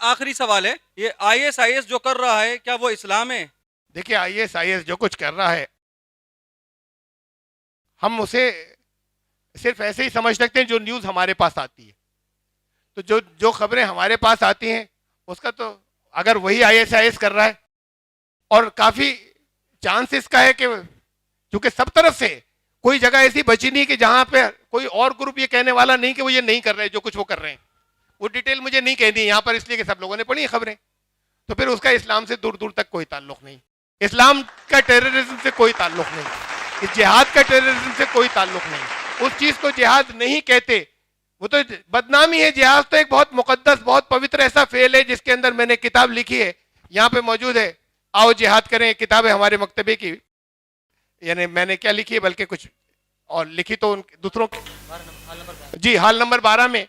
آخری سوال ہے، یہ آئی ایس جو کر رہا ہے کیا وہ اسلام ہے؟ دیکھیے آئی ایس جو کچھ کر رہا ہے ہم اسے صرف ایسے ہی سمجھ سکتے ہیں جو نیوز ہمارے پاس آتی ہے. تو جو خبریں ہمارے پاس آتی ہیں اس کا تو اگر وہی آئی ایس کر رہا ہے اور کافی چانس اس کا ہے کہ چونکہ سب طرف سے کوئی جگہ ایسی بچی نہیں کہ جہاں پہ کوئی اور گروپ یہ کہنے والا نہیں کہ وہ یہ نہیں کر رہے جو کچھ وہ کر رہے ہیں. وہ ڈیٹیل مجھے نہیں کہنی یہاں پر اس لیے کہ سب لوگوں نے پڑھی خبریں. تو پھر اس کا اسلام سے دور دور تک کوئی تعلق نہیں. اسلام کا ٹیررزم سے کوئی تعلق نہیں. اس جہاد کا ٹیررزم سے کوئی تعلق نہیں. اس چیز کو جہاد نہیں کہتے. وہ تو بدنامی ہے. جہاد تو ایک بہت مقدس بہت پوتر ایسا فعل ہے جس کے اندر میں نے کتاب لکھی ہے, یہاں پہ موجود ہے, آؤ جہاد کریں. کتاب ہے ہمارے مکتبے کی, یعنی میں نے کیا لکھی ہے بلکہ کچھ اور لکھی تو دوسروں کی. جی حال نمبر 12 میں,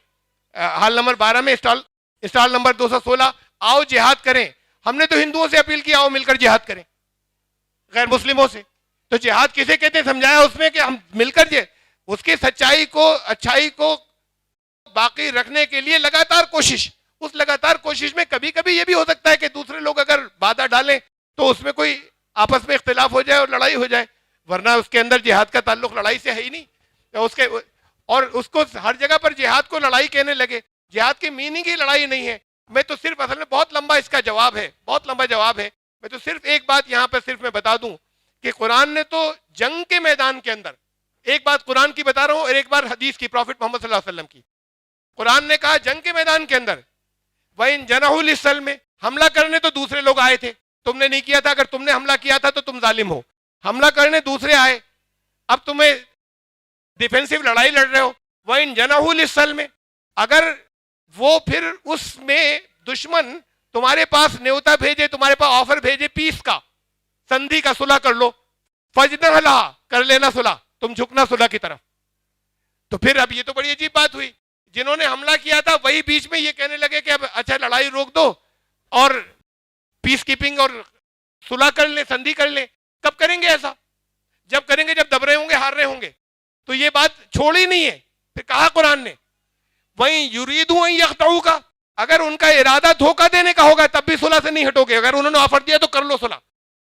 حال نمبر 12 میں اسٹال نمبر 216, آؤ جہاد کریں. ہم نے تو ہندوؤں سے اپیل کی آؤ مل کر جہاد کریں, غیر مسلموں سے. تو جہاد کسے کہتے ہیں سمجھایا اس میں کہ ہم مل کر اس کی سچائی کو اچھائی کو باقی رکھنے کے لیے لگاتار کوشش. اس لگاتار کوشش میں کبھی کبھی یہ بھی ہو سکتا ہے کہ دوسرے لوگ اگر بادھا ڈالیں تو اس میں کوئی آپس میں اختلاف ہو جائے اور لڑائی ہو جائے, ورنہ اس کے اندر جہاد کا تعلق لڑائی سے ہے ہی نہیں. اور اس کو ہر جگہ پر جہاد کو لڑائی کہنے لگے. جہاد کی میننگ ہی لڑائی نہیں ہے. میں تو صرف اصل میں بہت لمبا اس کا جواب ہے, بہت لمبا جواب ہے. میں تو صرف ایک بات یہاں پہ صرف میں بتا دوں کہ قرآن نے تو جنگ کے میدان کے اندر, ایک بات قرآن کی بتا رہا ہوں اور ایک بار حدیث کی, پروفٹ محمد صلی اللہ علیہ وسلم کی. قرآن نے کہا جنگ کے میدان کے اندر وَإِن جَنَحُوا لِلسَّلْمِ, حملہ کرنے تو دوسرے لوگ آئے تھے, تم نے نہیں کیا تھا. اگر تم نے حملہ کیا تھا تو تم ظالم ہو. حملہ کرنے دوسرے آئے, اب تمہیں ڈیفینسو لڑائی لڑ رہے ہو. وَإِن جَنَحُوا لِلسَّلْمِ, اگر وہ پھر اس میں دشمن تمہارے پاس نیوتا بھیجے, تمہارے پاس آفر بھیجے پیس کا, سندھی کا, صلح کر لو, فَجْنَحْ لَهَا, کر لینا صلح, تم جھکنا صلح کی طرف. تو پھر اب یہ تو بڑی عجیب بات ہوئی. جنہوں نے حملہ کیا تھا وہی بیچ میں یہ کہنے لگے کہ اب اچھا لڑائی روک دو اور پیس کیپنگ اور صلح کر لیں, سندھی کر لیں. کب کریں گے ایسا؟ جب کریں گے جب دب رہے ہوں گے, ہار رہے ہوں گے. تو یہ بات چھوڑی نہیں ہے. پھر کہا قرآن نے وَإِن يُرِيدُوا أَن يَخْدَعُوكَ, اگر ان کا ارادہ دھوکہ دینے کا ہوگا تب بھی صلح سے نہیں ہٹو گے. اگر انہوں نے آفر دیا تو کر لو صلح.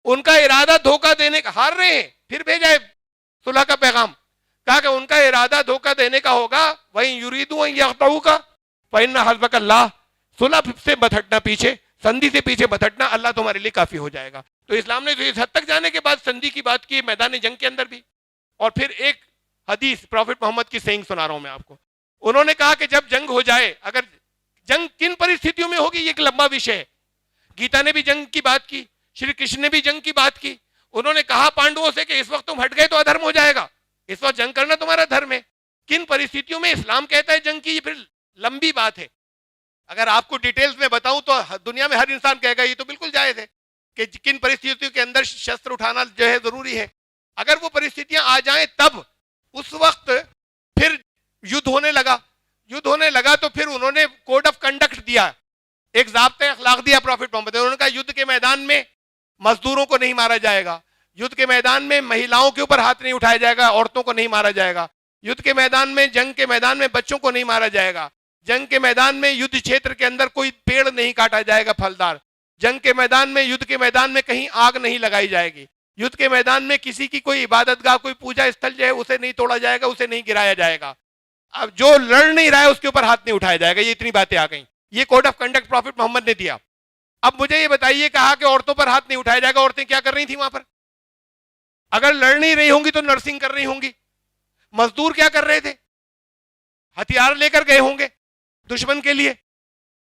ان کا ارادہ دھوکہ دینے کا, ہار رہے ہیں پھر بھیجا ہے صلح کا پیغام. کہا کہ ان کا ارادہ دھوکہ دینے کا ہوگا وَإِن يُرِيدُوا أَن يَخْدَعُوكَ فَإِنَّ حَسْبَكَ اللَّهُ, صلح سے مت ہٹنا, پیچھے سندھی سے پیچھے مت ہٹنا, اللہ تمہارے لیے کافی ہو جائے گا. تو اسلام نے اس حد تک جانے کے بعد سندھی کی بات کی میدان جنگ کے اندر بھی. اور پھر ایک حدیث پروفٹ محمد کی سینگ سنا رہا ہوں میں آپ کو. انہوں نے کہا کہ جب جنگ ہو جائے, اگر جنگ کن پرستھتیوں میں ہوگی یہ ایک لمبا وشے ہے. گیتا نے بھی جنگ کی بات کی, شری کرشن نے بھی جنگ کی بات کی. انہوں نے کہا پانڈووں سے کہ اس وقت تم ہٹ گئے تو ادھرم ہو جائے گا, اس وقت جنگ کرنا تمہارا دھرم ہے. کن پرستھتیوں میں اسلام کہتا ہے جنگ کی, یہ پھر لمبی بات ہے. اگر آپ کو ڈیٹیلز میں بتاؤں تو دنیا میں ہر انسان کہے گا یہ تو بالکل جائز ہے کہ کن پرستھتیوں کے اندر شسر اٹھانا جو ہے ضروری ہے. اگر وہ پرستھتیاں آ جائیں تب اس وقت پھر یدھ ہونے لگا. یدھ ہونے لگا تو پھر انہوں نے کوڈ آف کنڈکٹ دیا, ایک ضابطۂ اخلاق دیا پروفٹ محمد. انہوں نے کہا یدھ کے میدان میں مزدوروں کو نہیں مارا جائے گا, یدھ کے میدان میں مہیلاؤں کے اوپر ہاتھ نہیں اٹھایا جائے گا, عورتوں کو نہیں مارا جائے گا. یدھ کے میدان میں, جنگ کے میدان میں بچوں کو نہیں مارا جائے گا. جنگ کے میدان میں یدھ چھیتر کے اندر کوئی پیڑ نہیں کاٹا جائے گا پھلدار. جنگ کے میدان میں, یدھ کے میدان میں کہیں آگ نہیں لگائی جائے گی. یدھ کے میدان میں کسی کی کوئی عبادت گاہ, کوئی پوجا استھل جو ہے اسے نہیں توڑا جائے گا, اسے نہیں گرایا جائے گا. اب جو لڑ نہیں رہا ہے اس کے اوپر ہاتھ نہیں اٹھایا جائے گا. یہ اتنی باتیں آ گئیں. یہ کوڈ آف کنڈکٹ پروفٹ محمد نے دیا. اب مجھے یہ بتائیے, کہا کہ عورتوں پر ہاتھ نہیں اٹھایا جائے گا. عورتیں کیا کر رہی تھیں وہاں پر؟ اگر لڑ نہیں رہی ہوں گی تو نرسنگ کر رہی ہوں گی. مزدور کیا کر رہے تھے؟ ہتھیار لے کر گئے ہوں گے دشمن کے لیے.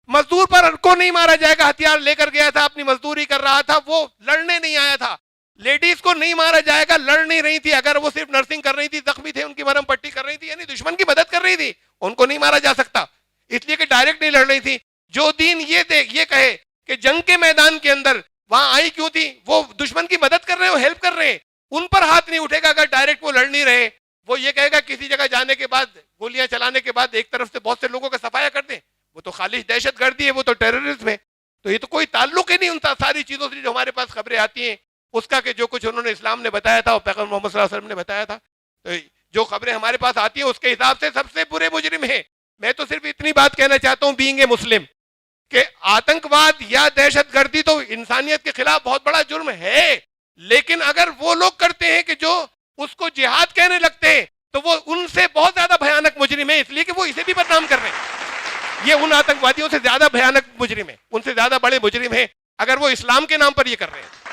مزدور پر کو نہیں مارا جائے گا, ہتھیار لے کر گیا تھا, اپنی مزدوری کر رہا تھا, وہ لڑنے نہیں آیا تھا. لیڈیز کو نہیں مارا جائے گا, لڑ نہیں رہی تھی. اگر وہ صرف نرسنگ کر رہی تھی, زخمی تھے, ان کی مرہم پٹی کر رہی تھی, یعنی دشمن کی مدد کر رہی تھی, ان کو نہیں مارا جا سکتا, اس لیے کہ ڈائریکٹ نہیں لڑ رہی تھی. جو دین یہ کہے کہ جنگ کے میدان کے اندر وہاں آئی کیوں تھی, وہ دشمن کی مدد کر رہے ہیں, ہیلپ کر رہے ہیں, ان پر ہاتھ نہیں اٹھے گا. اگر ڈائریکٹ وہ لڑ نہیں رہے, وہ یہ کہے گا کسی جگہ جانے کے بعد, گولیاں چلانے کے بعد ایک طرف سے بہت سے لوگوں کا صفایا کر دیں, وہ تو خالص دہشت گردی ہے, وہ تو ٹیررزم ہے. تو یہ تو کوئی تعلق ہی نہیں ان ساری چیزوں سے جو ہمارے پاس خبریں آتی ہیں اس کا, کہ جو کچھ انہوں نے اسلام نے بتایا تھا اور پیغمبر محمد صلی اللہ علیہ وسلم نے بتایا تھا. تو جو خبریں ہمارے پاس آتی ہیں اس کے حساب سے سب سے برے مجرم ہیں. میں تو صرف اتنی بات کہنا چاہتا ہوں, بینگ اے مسلم, کہ آتنکواد یا دہشت گردی تو انسانیت کے خلاف بہت بڑا جرم ہے، لیکن اگر وہ لوگ کرتے ہیں کہ جو اس کو جہاد کہنے لگتے ہیں تو وہ ان سے بہت زیادہ بھیانک مجرم ہے، اس لیے کہ وہ اسے بھی بدنام کر رہے ہیں. یہ ان آتنکوادیوں سے زیادہ بھیانک مجرم ہے، ان سے زیادہ بڑے مجرم ہیں اگر وہ اسلام کے نام پر یہ کر رہے ہیں.